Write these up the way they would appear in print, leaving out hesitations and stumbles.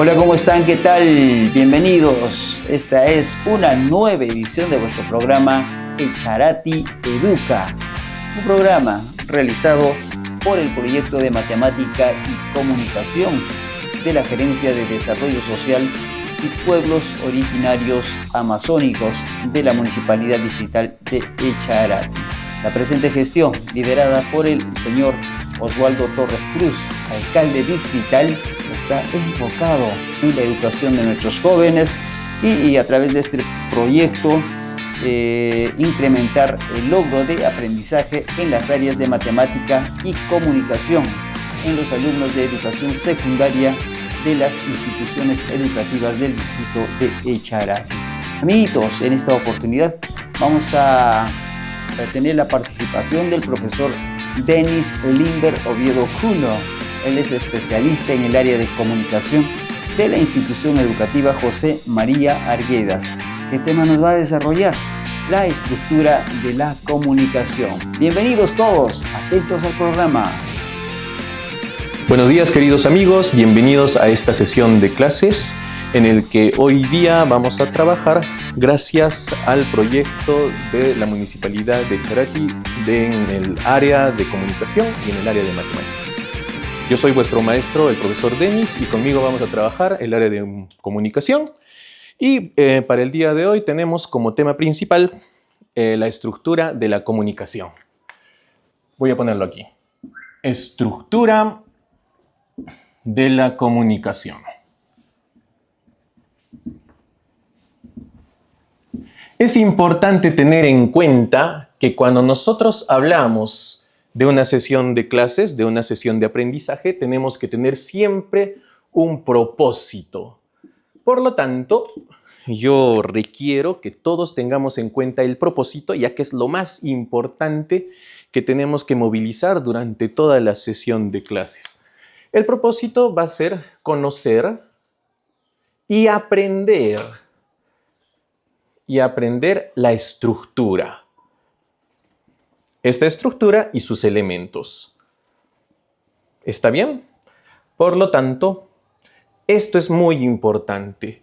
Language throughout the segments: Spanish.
Hola, ¿cómo están? ¿Qué tal? Bienvenidos. Esta es una nueva edición de vuestro programa Echarati Educa, un programa realizado por el proyecto de Matemática y Comunicación de la Gerencia de Desarrollo Social y Pueblos Originarios Amazónicos de la Municipalidad Distrital de Echarati. La presente gestión, liderada por el señor Oswaldo Torres Cruz, alcalde distrital, está enfocado en la educación de nuestros jóvenes y a través de este proyecto incrementar el logro de aprendizaje en las áreas de matemática y comunicación en los alumnos de educación secundaria de las instituciones educativas del distrito de Echarati. Amiguitos, en esta oportunidad vamos a tener la participación del profesor Denis Limber Oviedo Cuno. Él es especialista en el área de comunicación de la institución educativa José María Arguedas. ¿Qué tema nos va a desarrollar? La estructura de la comunicación. Bienvenidos todos, atentos al programa. Buenos días, queridos amigos, bienvenidos a esta sesión de clases en el que hoy día vamos a trabajar gracias al proyecto de la Municipalidad de Echarati en el área de comunicación y en el área de matemáticas. Yo soy vuestro maestro, el profesor Denis, y conmigo vamos a trabajar el área de comunicación. Y para el día de hoy tenemos como tema principal la estructura de la comunicación. Voy a ponerlo aquí. Estructura de la comunicación. Es importante tener en cuenta que cuando nosotros hablamos de una sesión de clases, de una sesión de aprendizaje, tenemos que tener siempre un propósito. Por lo tanto, yo requiero que todos tengamos en cuenta el propósito, ya que es lo más importante que tenemos que movilizar durante toda la sesión de clases. El propósito va a ser conocer y aprender la estructura. Esta estructura y sus elementos. ¿Está bien? Por lo tanto, esto es muy importante.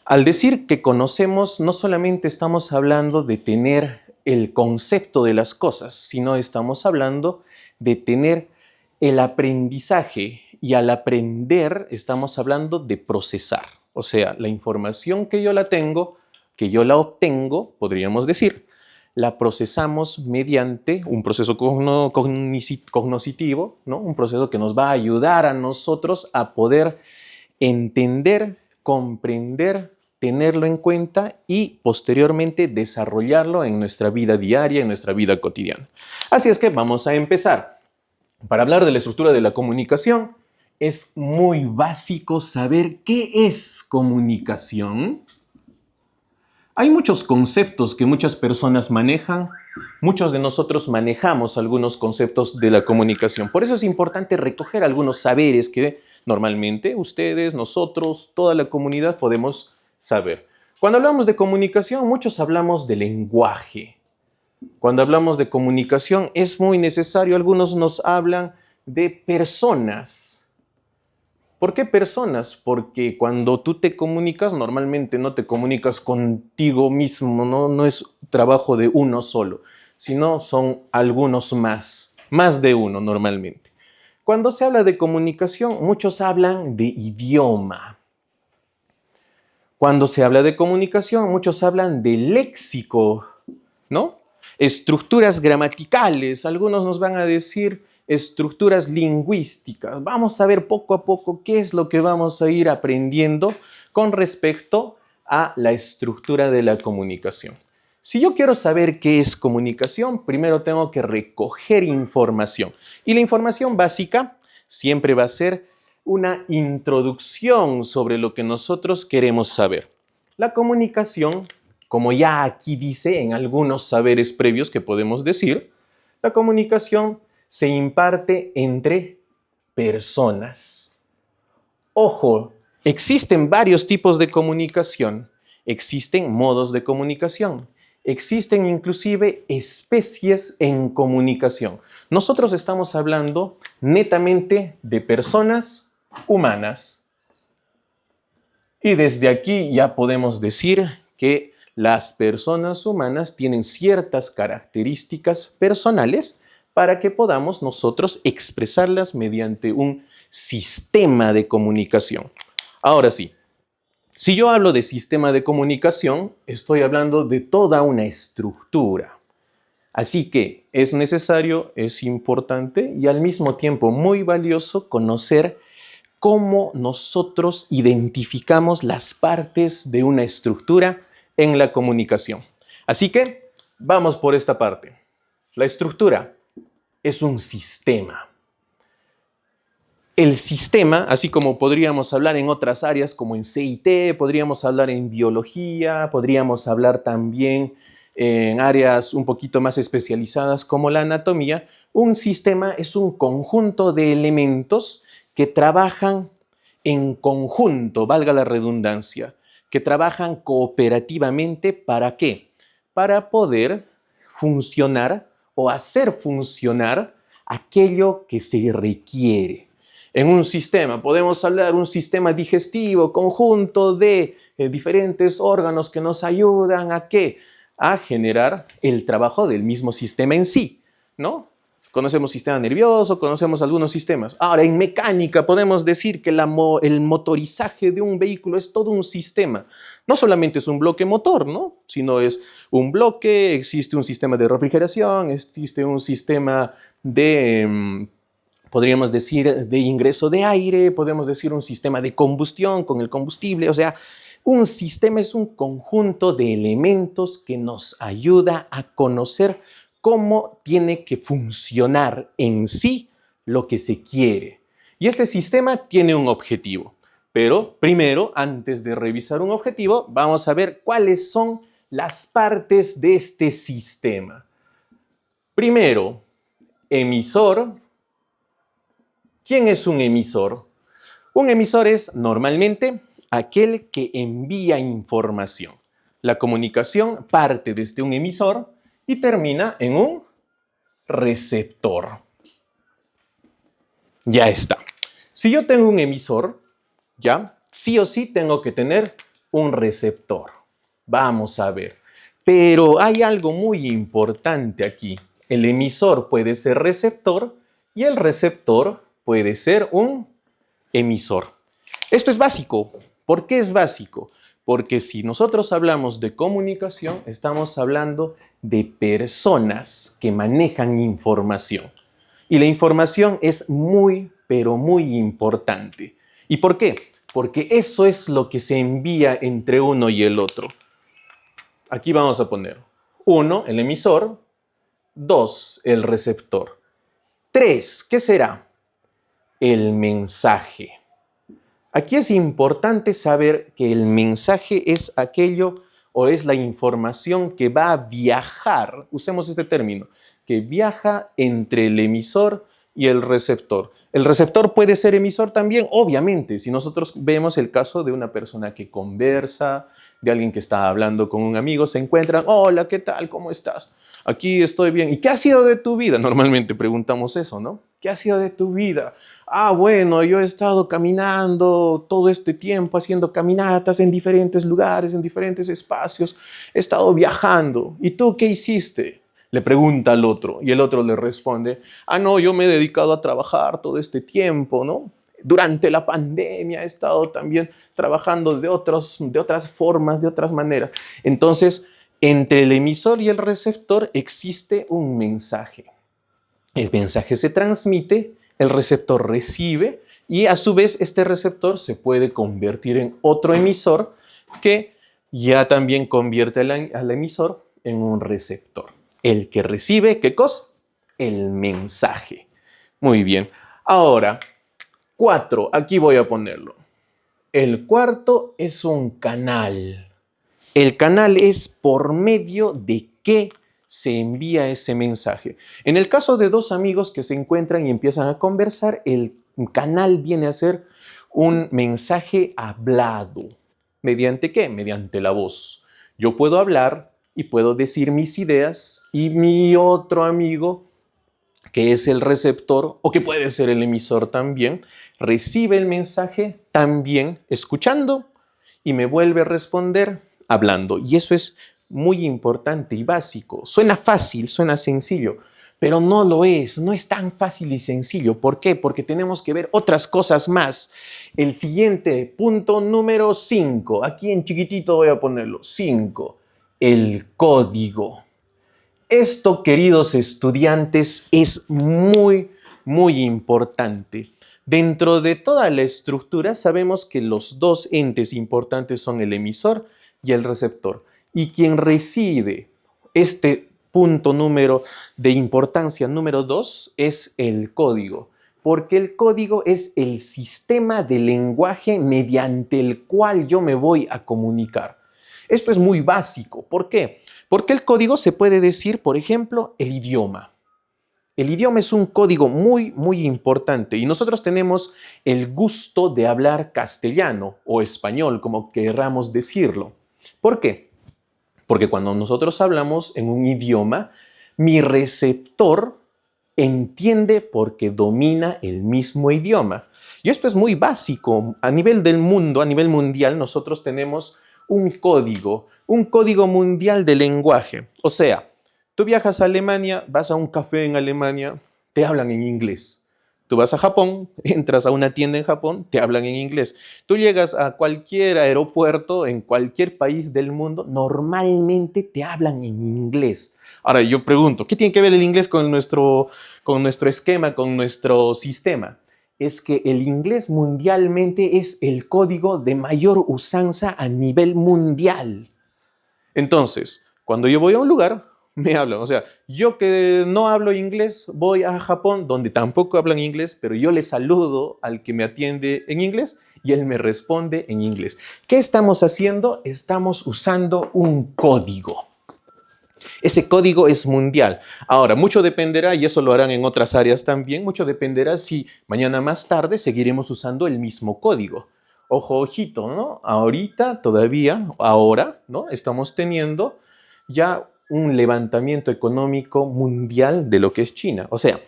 Al decir que conocemos, no solamente estamos hablando de tener el concepto de las cosas, sino estamos hablando de tener el aprendizaje. Y al aprender, estamos hablando de procesar. O sea, la información que yo la tengo, que yo la obtengo, podríamos decir, la procesamos mediante un proceso cognoscitivo, ¿no? Un proceso que nos va a ayudar a nosotros a poder entender, comprender, tenerlo en cuenta y posteriormente desarrollarlo en nuestra vida diaria, en nuestra vida cotidiana. Así es que vamos a empezar. Para hablar de la estructura de la comunicación, es muy básico saber qué es comunicación. Hay muchos conceptos que muchas personas manejan. Muchos de nosotros manejamos algunos conceptos de la comunicación. Por eso es importante recoger algunos saberes que normalmente ustedes, nosotros, toda la comunidad podemos saber. Cuando hablamos de comunicación, muchos hablamos de lenguaje. Cuando hablamos de comunicación es muy necesario. Algunos nos hablan de personas. ¿Por qué personas? Porque cuando tú te comunicas, normalmente no te comunicas contigo mismo, no es trabajo de uno solo, sino son algunos más de uno normalmente. Cuando se habla de comunicación, muchos hablan de idioma. Cuando se habla de comunicación, muchos hablan de léxico, ¿no? Estructuras gramaticales, algunos nos van a decir estructuras lingüísticas. Vamos a ver poco a poco qué es lo que vamos a ir aprendiendo con respecto a la estructura de la comunicación. Si yo quiero saber qué es comunicación, primero tengo que recoger información. Y la información básica siempre va a ser una introducción sobre lo que nosotros queremos saber. La comunicación, como ya aquí dice en algunos saberes previos que podemos decir, la comunicación se imparte entre personas. Ojo, existen varios tipos de comunicación, existen modos de comunicación, existen inclusive especies en comunicación. Nosotros estamos hablando netamente de personas humanas. Y desde aquí ya podemos decir que las personas humanas tienen ciertas características personales para que podamos nosotros expresarlas mediante un sistema de comunicación. Ahora sí, si yo hablo de sistema de comunicación, estoy hablando de toda una estructura. Así que es necesario, es importante y al mismo tiempo muy valioso conocer cómo nosotros identificamos las partes de una estructura en la comunicación. Así que vamos por esta parte. La estructura es un sistema. El sistema, así como podríamos hablar en otras áreas como en CIT, podríamos hablar en biología, podríamos hablar también en áreas un poquito más especializadas como la anatomía, un sistema es un conjunto de elementos que trabajan en conjunto, valga la redundancia, que trabajan cooperativamente. ¿Para qué? Para poder funcionar o hacer funcionar aquello que se requiere. En un sistema, podemos hablar de un sistema digestivo, conjunto de diferentes órganos que nos ayudan a ¿qué? A generar el trabajo del mismo sistema en sí, ¿no? Conocemos sistema nervioso, conocemos algunos sistemas. Ahora, en mecánica podemos decir que el motorizaje de un vehículo es todo un sistema. No solamente es un bloque motor, ¿no? Sino es un bloque, existe un sistema de refrigeración, existe un sistema de, podríamos decir, de ingreso de aire, podemos decir un sistema de combustión con el combustible. O sea, un sistema es un conjunto de elementos que nos ayuda a conocer cómo tiene que funcionar en sí lo que se quiere. Y este sistema tiene un objetivo. Pero primero, antes de revisar un objetivo, vamos a ver cuáles son las partes de este sistema. Primero, emisor. ¿Quién es un emisor? Un emisor es normalmente aquel que envía información. La comunicación parte desde un emisor y termina en un receptor. Ya está. Si yo tengo un emisor, ya, sí o sí tengo que tener un receptor. Vamos a ver. Pero hay algo muy importante aquí. El emisor puede ser receptor y el receptor puede ser un emisor. Esto es básico. ¿Por qué es básico? Porque si nosotros hablamos de comunicación, estamos hablando de personas que manejan información. Y la información es muy, pero muy importante. ¿Y por qué? Porque eso es lo que se envía entre uno y el otro. Aquí vamos a poner 1, el emisor, 2, el receptor. 3, ¿qué será? El mensaje. Aquí es importante saber que el mensaje es aquello o es la información que va a viajar, usemos este término, que viaja entre el emisor y el receptor. El receptor puede ser emisor también, obviamente, si nosotros vemos el caso de una persona que conversa, de alguien que está hablando con un amigo, se encuentran, hola, ¿qué tal? ¿Cómo estás? Aquí estoy bien. ¿Y qué ha sido de tu vida? Normalmente preguntamos eso, ¿no? ¿Qué ha sido de tu vida? Ah, bueno, yo he estado caminando todo este tiempo, haciendo caminatas en diferentes lugares, en diferentes espacios. He estado viajando. ¿Y tú qué hiciste? Le pregunta al otro y el otro le responde, ah, no, yo me he dedicado a trabajar todo este tiempo, ¿no? Durante la pandemia he estado también trabajando de otras formas, de otras maneras. Entonces, entre el emisor y el receptor existe un mensaje. El mensaje se transmite, el receptor recibe y a su vez este receptor se puede convertir en otro emisor que ya también convierte al emisor en un receptor. El que recibe, ¿qué cosa? El mensaje. Muy bien. Ahora, 4, aquí voy a ponerlo. El cuarto es un canal. El canal es por medio de qué se envía ese mensaje. En el caso de dos amigos que se encuentran y empiezan a conversar, el canal viene a ser un mensaje hablado. ¿Mediante qué? Mediante la voz. Yo puedo hablar y puedo decir mis ideas y mi otro amigo, que es el receptor o que puede ser el emisor también, recibe el mensaje también escuchando y me vuelve a responder hablando. Y eso es muy importante y básico. Suena fácil, suena sencillo, pero no lo es, no es tan fácil y sencillo. ¿Por qué? Porque tenemos que ver otras cosas más. El siguiente, punto número 5. Aquí en chiquitito voy a ponerlo. 5. El código. Esto, queridos estudiantes, es muy, muy importante. Dentro de toda la estructura sabemos que los dos entes importantes son el emisor y el receptor. Y quien recibe este punto número de importancia número 2 es el código, porque el código es el sistema de lenguaje mediante el cual yo me voy a comunicar. Esto es muy básico. ¿Por qué? Porque el código se puede decir, por ejemplo, el idioma. El idioma es un código muy, muy importante y nosotros tenemos el gusto de hablar castellano o español, como querramos decirlo. ¿Por qué? Porque cuando nosotros hablamos en un idioma, mi receptor entiende porque domina el mismo idioma. Y esto es muy básico. A nivel del mundo, a nivel mundial, nosotros tenemos un código mundial de lenguaje. O sea, tú viajas a Alemania, vas a un café en Alemania, te hablan en inglés. Tú vas a Japón, entras a una tienda en Japón, te hablan en inglés. Tú llegas a cualquier aeropuerto en cualquier país del mundo, normalmente te hablan en inglés. Ahora yo pregunto, ¿qué tiene que ver el inglés con nuestro esquema, con nuestro sistema? Es que el inglés mundialmente es el código de mayor usanza a nivel mundial. Entonces, cuando yo voy a un lugar, me hablan. O sea, yo que no hablo inglés, voy a Japón, donde tampoco hablan inglés, pero yo le saludo al que me atiende en inglés y él me responde en inglés. ¿Qué estamos haciendo? Estamos usando un código. Ese código es mundial. Ahora, mucho dependerá, y eso lo harán en otras áreas también, mucho dependerá si mañana más tarde seguiremos usando el mismo código. Ojo, ojito, ¿no? Ahorita, todavía, ahora, ¿no? Estamos teniendo ya un levantamiento económico mundial de lo que es China. O sea,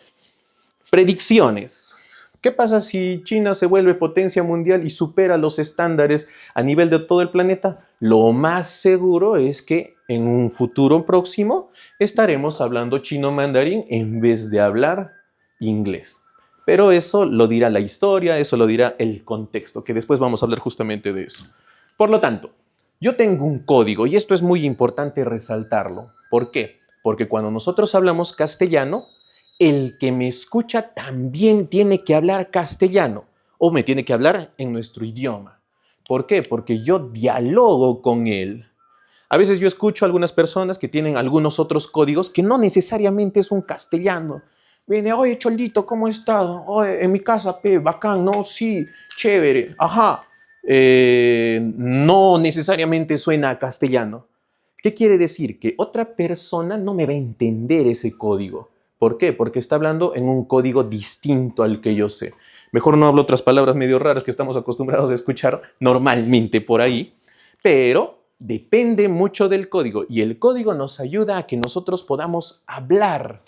predicciones. ¿Qué pasa si China se vuelve potencia mundial y supera los estándares a nivel de todo el planeta? Lo más seguro es que en un futuro próximo estaremos hablando chino mandarín en vez de hablar inglés. Pero eso lo dirá la historia, eso lo dirá el contexto, que después vamos a hablar justamente de eso. Por lo tanto, yo tengo un código y esto es muy importante resaltarlo. ¿Por qué? Porque cuando nosotros hablamos castellano, el que me escucha también tiene que hablar castellano o me tiene que hablar en nuestro idioma. ¿Por qué? Porque yo dialogo con él. A veces yo escucho a algunas personas que tienen algunos otros códigos que no necesariamente es un castellano. Viene, oye, Cholito, ¿cómo estás? Oye, en mi casa, bacán, ¿no? Sí, chévere, ajá. No necesariamente suena a castellano. ¿Qué quiere decir? Que otra persona no me va a entender ese código. ¿Por qué? Porque está hablando en un código distinto al que yo sé. Mejor no hablo otras palabras medio raras que estamos acostumbrados a escuchar normalmente por ahí, pero depende mucho del código y el código nos ayuda a que nosotros podamos hablar,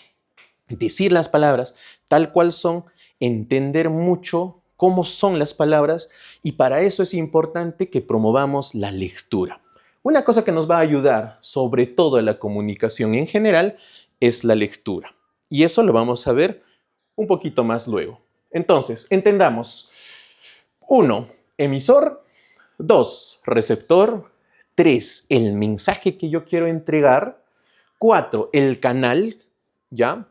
decir las palabras tal cual son, entender mucho cómo son las palabras y para eso es importante que promovamos la lectura. Una cosa que nos va a ayudar, sobre todo en la comunicación en general, es la lectura. Y eso lo vamos a ver un poquito más luego. Entonces, entendamos. 1. Emisor. 2. Receptor. 3. El mensaje que yo quiero entregar. 4. El canal. ¿Ya?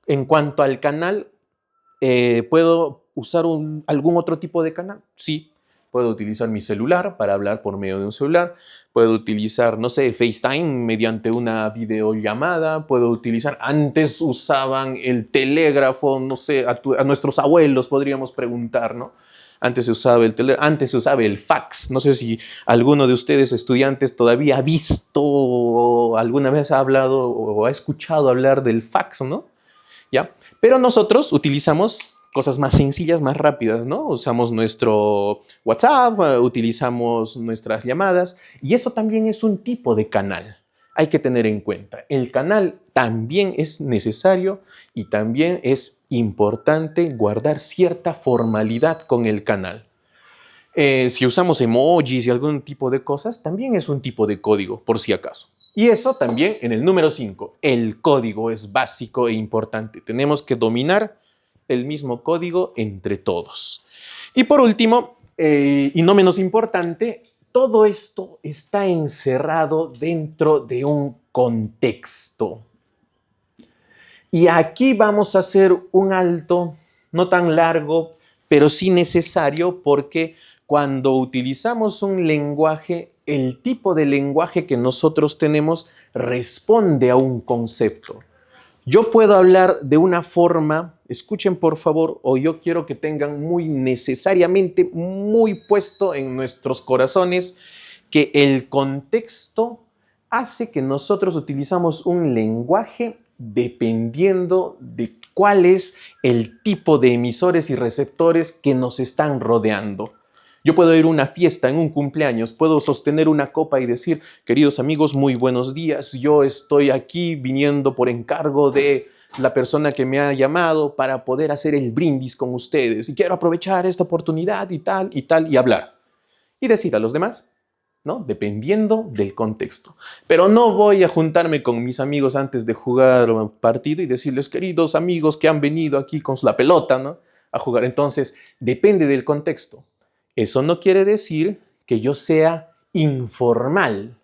En cuanto al canal, ¿puedo usar algún otro tipo de canal? Sí. Puedo utilizar mi celular para hablar por medio de un celular. Puedo utilizar, no sé, FaceTime mediante una videollamada. Puedo utilizar, antes usaban el telégrafo, no sé, a nuestros abuelos podríamos preguntar, ¿no? Antes se usaba antes se usaba el fax. No sé si alguno de ustedes estudiantes todavía ha visto o alguna vez ha hablado o ha escuchado hablar del fax, ¿no? ¿Ya? Pero nosotros utilizamos cosas más sencillas, más rápidas, ¿no? Usamos nuestro WhatsApp, utilizamos nuestras llamadas y eso también es un tipo de canal. Hay que tener en cuenta, el canal también es necesario y también es importante guardar cierta formalidad con el canal. Si usamos emojis y algún tipo de cosas, también es un tipo de código, por si acaso. Y eso también en el número 5. El código es básico e importante. Tenemos que dominar el mismo código entre todos. Y por último, y no menos importante, todo esto está encerrado dentro de un contexto. Y aquí vamos a hacer un alto, no tan largo, pero sí necesario, porque cuando utilizamos un lenguaje, el tipo de lenguaje que nosotros tenemos responde a un concepto. Yo puedo hablar de una forma, escuchen por favor, o yo quiero que tengan muy necesariamente, muy puesto en nuestros corazones, que el contexto hace que nosotros utilizamos un lenguaje dependiendo de cuál es el tipo de emisores y receptores que nos están rodeando. Yo puedo ir a una fiesta, en un cumpleaños, puedo sostener una copa y decir, queridos amigos, muy buenos días, yo estoy aquí viniendo por encargo de la persona que me ha llamado para poder hacer el brindis con ustedes y quiero aprovechar esta oportunidad y tal, y hablar. Y decir a los demás, ¿no? Dependiendo del contexto. Pero no voy a juntarme con mis amigos antes de jugar un partido y decirles, queridos amigos que han venido aquí con la pelota, ¿no? A jugar. Entonces, depende del contexto. Eso no quiere decir que yo sea informal.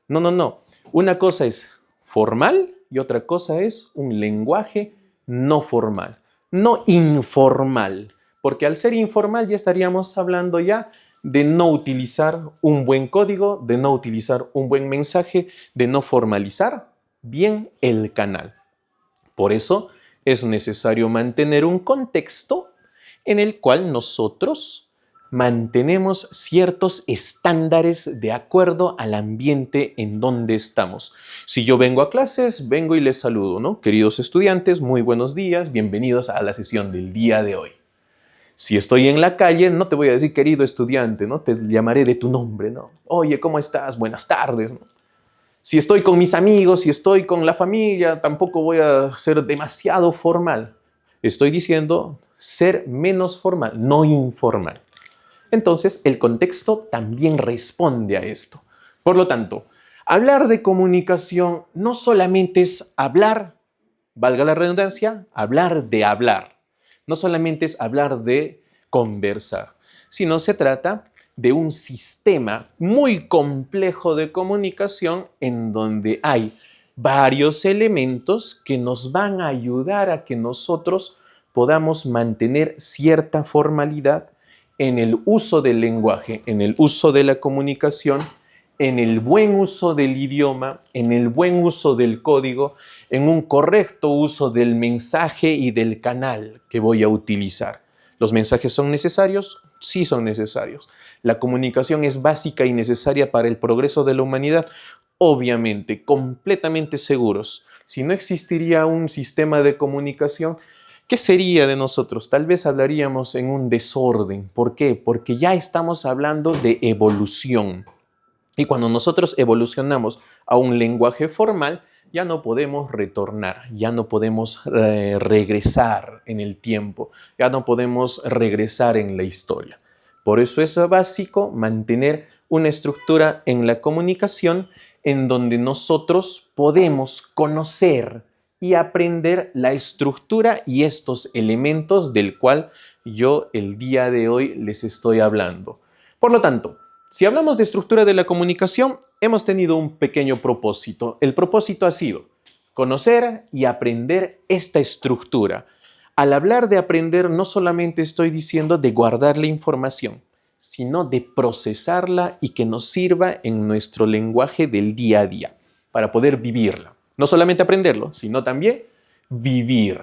No, no, no. Una cosa es formal y otra cosa es un lenguaje no formal, no informal. Porque al ser informal ya estaríamos hablando ya de no utilizar un buen código, de no utilizar un buen mensaje, de no formalizar bien el canal. Por eso es necesario mantener un contexto en el cual nosotros mantenemos ciertos estándares de acuerdo al ambiente en donde estamos. Si yo vengo a clases, vengo y les saludo, ¿no? Queridos estudiantes, muy buenos días, bienvenidos a la sesión del día de hoy. Si estoy en la calle, no te voy a decir querido estudiante, ¿no? Te llamaré de tu nombre, ¿no? Oye, ¿cómo estás? Buenas tardes, ¿no? Si estoy con mis amigos, si estoy con la familia, tampoco voy a ser demasiado formal. Estoy diciendo ser menos formal, no informal. Entonces, el contexto también responde a esto. Por lo tanto, hablar de comunicación no solamente es hablar, valga la redundancia, hablar de hablar. No solamente es hablar de conversar, sino se trata de un sistema muy complejo de comunicación en donde hay varios elementos que nos van a ayudar a que nosotros podamos mantener cierta formalidad en el uso del lenguaje, en el uso de la comunicación, en el buen uso del idioma, en el buen uso del código, en un correcto uso del mensaje y del canal que voy a utilizar. ¿Los mensajes son necesarios? Sí son necesarios. ¿La comunicación es básica y necesaria para el progreso de la humanidad? Obviamente, completamente seguros. Si no existiría un sistema de comunicación, ¿qué sería de nosotros? Tal vez hablaríamos en un desorden. ¿Por qué? Porque ya estamos hablando de evolución. Y cuando nosotros evolucionamos a un lenguaje formal, ya no podemos retornar, ya no podemos regresar en el tiempo, ya no podemos regresar en la historia. Por eso es básico mantener una estructura en la comunicación en donde nosotros podemos conocer y aprender la estructura y estos elementos del cual yo el día de hoy les estoy hablando. Por lo tanto, si hablamos de estructura de la comunicación, hemos tenido un pequeño propósito. El propósito ha sido conocer y aprender esta estructura. Al hablar de aprender, no solamente estoy diciendo de guardar la información, sino de procesarla y que nos sirva en nuestro lenguaje del día a día, para poder vivirla. No solamente aprenderlo, sino también vivir.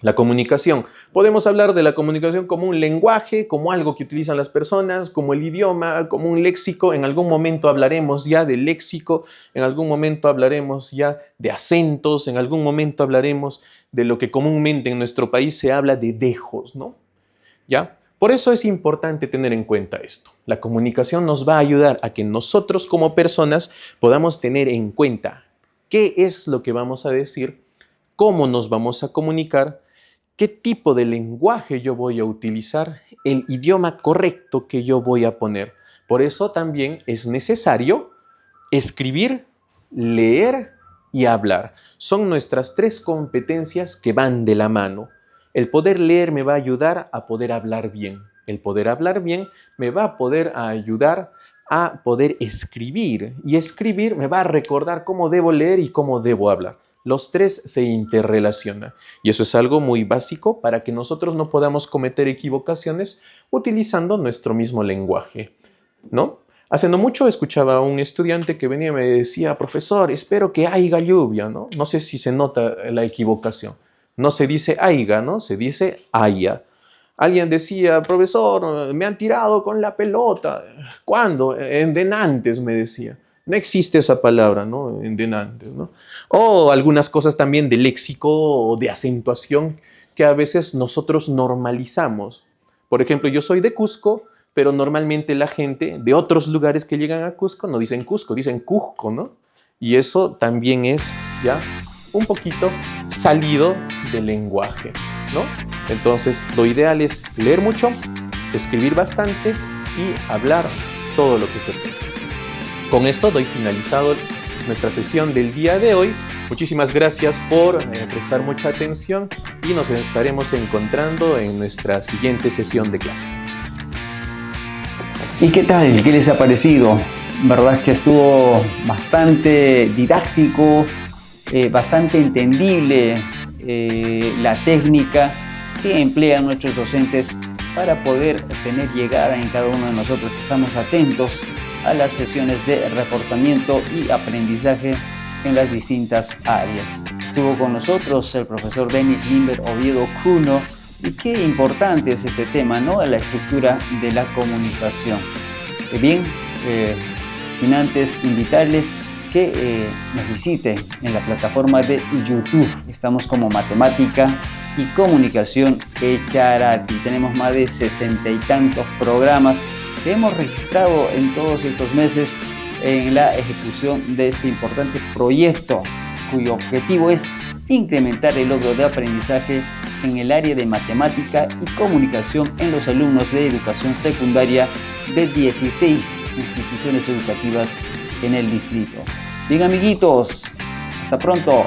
La comunicación. Podemos hablar de la comunicación como un lenguaje, como algo que utilizan las personas, como el idioma, como un léxico. En algún momento hablaremos ya de léxico, en algún momento hablaremos ya de acentos, en algún momento hablaremos de lo que comúnmente en nuestro país se habla de dejos, ¿no? ¿Ya? Por eso es importante tener en cuenta esto. La comunicación nos va a ayudar a que nosotros como personas podamos tener en cuenta qué es lo que vamos a decir, cómo nos vamos a comunicar, qué tipo de lenguaje yo voy a utilizar, el idioma correcto que yo voy a poner. Por eso también es necesario escribir, leer y hablar. Son nuestras 3 competencias que van de la mano. El poder leer me va a ayudar a poder hablar bien. El poder hablar bien me va a poder ayudar a poder escribir. Y escribir me va a recordar cómo debo leer y cómo debo hablar. Los 3 se interrelacionan. Y eso es algo muy básico para que nosotros no podamos cometer equivocaciones utilizando nuestro mismo lenguaje, ¿no? Hace no mucho escuchaba a un estudiante que venía y me decía, profesor, espero que haya lluvia, ¿no? No sé si se nota la equivocación. No se dice haiga, ¿no? Se dice haya. Alguien decía, profesor, me han tirado con la pelota. ¿Cuándo? En denantes, me decía. No existe esa palabra, ¿no? En denantes, ¿no? O algunas cosas también de léxico o de acentuación que a veces nosotros normalizamos. Por ejemplo, yo soy de Cusco, pero normalmente la gente de otros lugares que llegan a Cusco no dicen Cusco, dicen Cusco, ¿no? Y eso también es ya un poquito salido del lenguaje, ¿no? Entonces, lo ideal es leer mucho, escribir bastante y hablar todo lo que se pueda. Con esto doy finalizado nuestra sesión del día de hoy. Muchísimas gracias por prestar mucha atención y nos estaremos encontrando en nuestra siguiente sesión de clases. ¿Y qué tal? ¿Qué les ha parecido? ¿Verdad que estuvo bastante didáctico, bastante entendible la técnica que emplean nuestros docentes para poder tener llegada en cada uno de nosotros que estamos atentos a las sesiones de reforzamiento y aprendizaje en las distintas áreas? Estuvo con nosotros el profesor Denis Limber Oviedo Cuno. Y qué importante es este tema, ¿no? La estructura de la comunicación. Bien, sin antes invitarles que nos visiten en la plataforma de YouTube. Estamos como Matemática y Comunicación Echarati. Tenemos más de 60 y tantos programas que hemos registrado en todos estos meses en la ejecución de este importante proyecto, cuyo objetivo es incrementar el logro de aprendizaje en el área de matemática y comunicación en los alumnos de educación secundaria de 16 instituciones educativas en el distrito. Bien, amiguitos, hasta pronto.